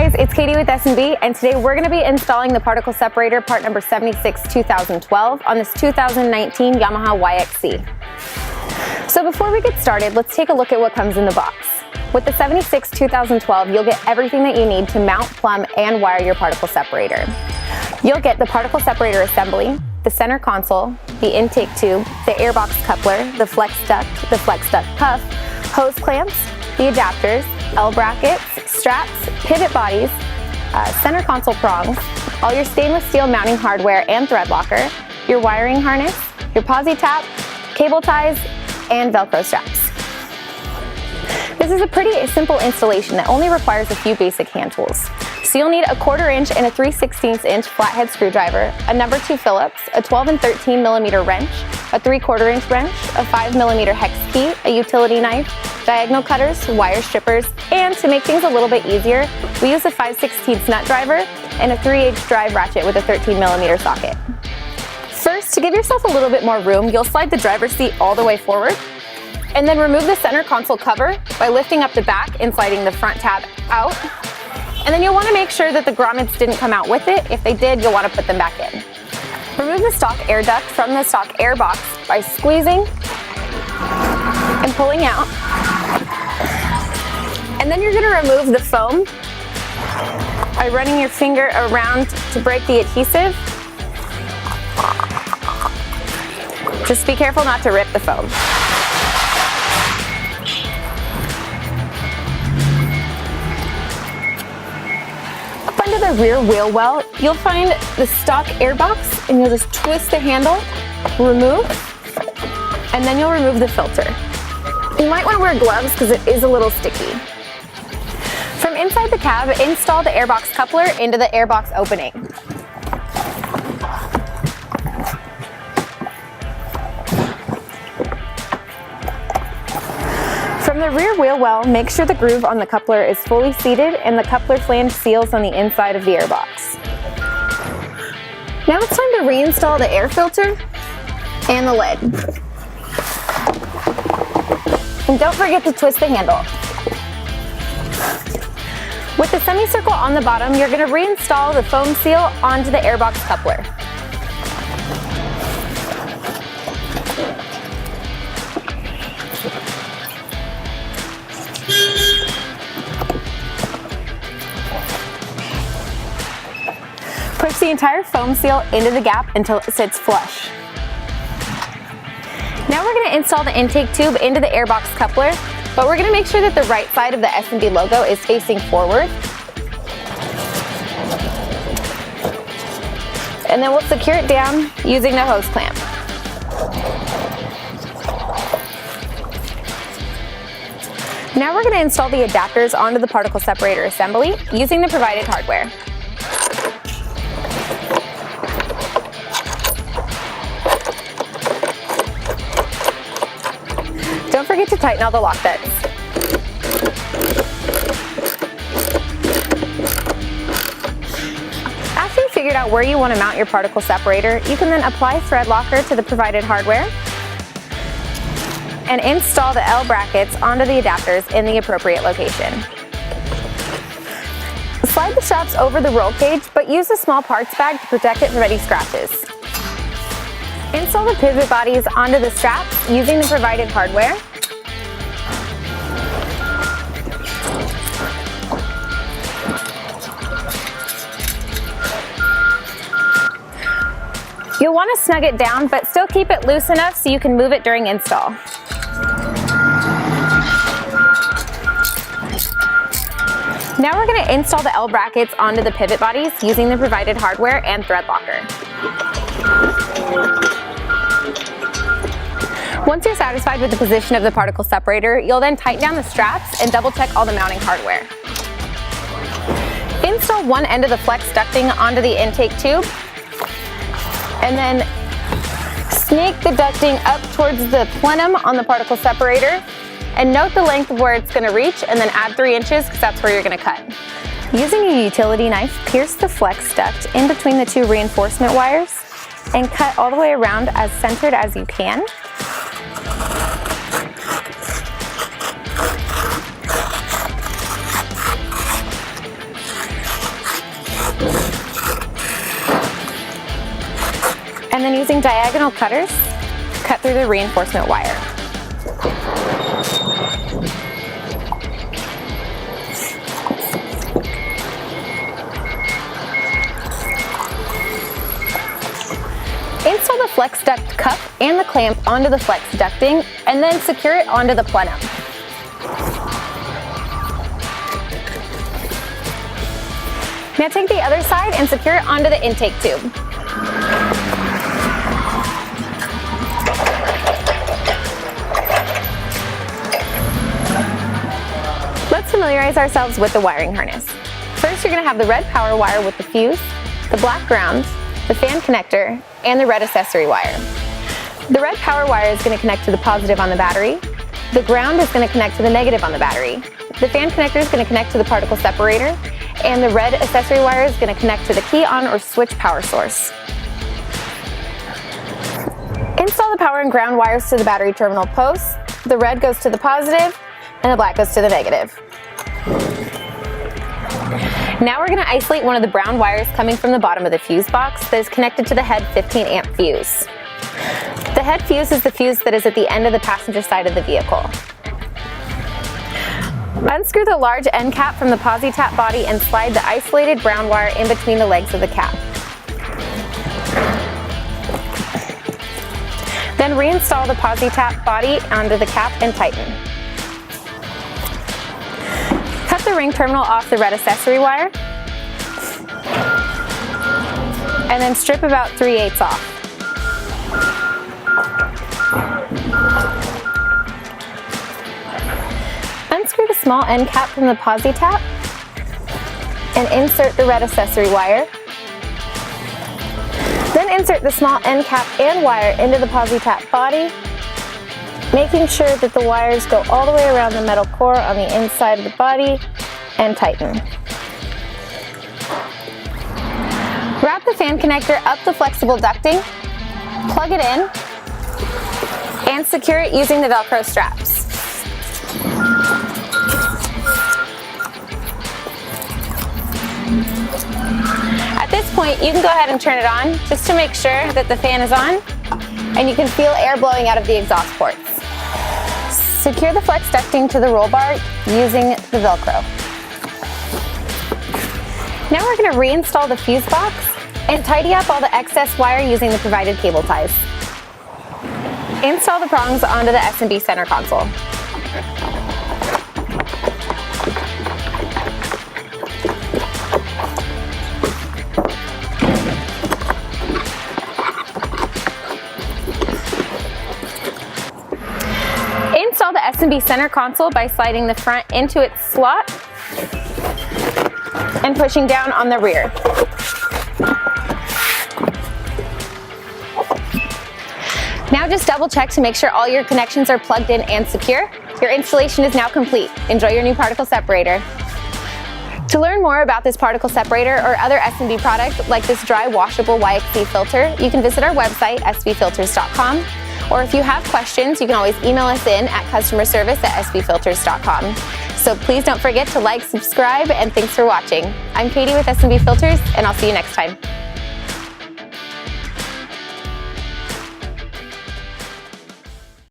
guys, it's Katie with S&B, and today we're going to be installing the particle separator part number 76 2012 on this 2019 Yamaha YXZ. So before we get started, let's take a look at what comes in the box. With the 76 2012, you'll get everything that you need to mount, plumb, and wire your particle separator. You'll get the particle separator assembly, the center console, the intake tube, the airbox coupler, the flex duct cuff, hose clamps, the adapters, L brackets, straps, pivot bodies, center console prongs, all your stainless steel mounting hardware and thread locker, your wiring harness, your posi tap, cable ties, and Velcro straps. This is a pretty simple installation that only requires a few basic hand tools. So you'll need a 1/4 inch and a 3/16 inch flathead screwdriver, a number 2 Phillips, a 12 and 13 millimeter wrench, a 3/4 inch wrench, a 5 millimeter hex key, a utility knife, diagonal cutters, wire strippers, and to make things a little bit easier, we use a 5/16 nut driver and a 3/8 drive ratchet with a 13 millimeter socket. First, to give yourself a little bit more room, you'll slide the driver's seat all the way forward, and then remove the center console cover by lifting up the back and sliding the front tab out. And then you'll want to make sure that the grommets didn't come out with it. If they did, you'll want to put them back in. Remove the stock air duct from the stock air box by squeezing and pulling out. And then you're going to remove the foam by running your finger around to break the adhesive. Just be careful not to rip the foam. Under the rear wheel well, you'll find the stock airbox, and you'll just twist the handle, remove, and then you'll remove the filter. You might want to wear gloves because it is a little sticky. From inside the cab, install the airbox coupler into the airbox opening. From the rear wheel well, make sure the groove on the coupler is fully seated and the coupler flange seals on the inside of the airbox. Now it's time to reinstall the air filter and the lid. And don't forget to twist the handle. With the semicircle on the bottom, you're going to reinstall the foam seal onto the airbox coupler. Push the entire foam seal into the gap until it sits flush. Now we're going to install the intake tube into the airbox coupler, but we're going to make sure that the right side of the S&B logo is facing forward. And then we'll secure it down using the hose clamp. Now we're going to install the adapters onto the particle separator assembly using the provided hardware. Don't forget to tighten all the lock nuts. After you figured out where you want to mount your particle separator, you can then apply thread locker to the provided hardware and install the L brackets onto the adapters in the appropriate location. Slide the straps over the roll cage, but use a small parts bag to protect it from any scratches. Install the pivot bodies onto the straps using the provided hardware. You'll want to snug it down, but still keep it loose enough so you can move it during install. Now we're going to install the L brackets onto the pivot bodies using the provided hardware and thread locker. Once you're satisfied with the position of the particle separator, you'll then tighten down the straps and double check all the mounting hardware. Install one end of the flex ducting onto the intake tube, and then snake the ducting up towards the plenum on the particle separator, and note the length of where it's going to reach, and then add 3 inches because that's where you're going to cut. Using a utility knife, pierce the flex duct in between the 2 reinforcement wires and cut all the way around as centered as you can. And then using diagonal cutters, cut through the reinforcement wire. Install the flex duct cup and the clamp onto the flex ducting, and then secure it onto the plenum. Now take the other side and secure it onto the intake tube. Let's familiarize ourselves with the wiring harness. First, you're going to have the red power wire with the fuse, the black ground, the fan connector, and the red accessory wire. The red power wire is going to connect to the positive on the battery. The ground is going to connect to the negative on the battery. The fan connector is going to connect to the particle separator, and the red accessory wire is going to connect to the key on or switch power source. Install the power and ground wires to the battery terminal posts. The red goes to the positive, and the black goes to the negative. Now we're going to isolate one of the brown wires coming from the bottom of the fuse box that is connected to the head 15 amp fuse. The head fuse is the fuse that is at the end of the passenger side of the vehicle. Unscrew the large end cap from the posi tap body and slide the isolated brown wire in between the legs of the cap. Then reinstall the posi tap body onto the cap and tighten. Cut the ring terminal off the red accessory wire, and then strip about 3/8 off. Unscrew the small end cap from the posi tap and insert the red accessory wire. Then insert the small end cap and wire into the posi tap body, making sure that the wires go all the way around the metal core on the inside of the body, and tighten. Wrap the fan connector up the flexible ducting, plug it in, and secure it using the Velcro straps. At this point, you can go ahead and turn it on just to make sure that the fan is on and you can feel air blowing out of the exhaust ports. Secure the flex ducting to the roll bar using the Velcro. Now we're going to reinstall the fuse box and tidy up all the excess wire using the provided cable ties. Install the prongs onto the S&B center console. Install the S&B center console by sliding the front into its slot and pushing down on the rear. Now just double check to make sure all your connections are plugged in and secure. Your installation is now complete. Enjoy your new particle separator. To learn more about this particle separator or other S&B product like this dry washable YXZ filter, you can visit our website, sbfilters.com. Or if you have questions, you can always email us in at customerservice@sbfilters.com. So please don't forget to like, subscribe, and thanks for watching. I'm Katie with S&B Filters, and I'll see you next time.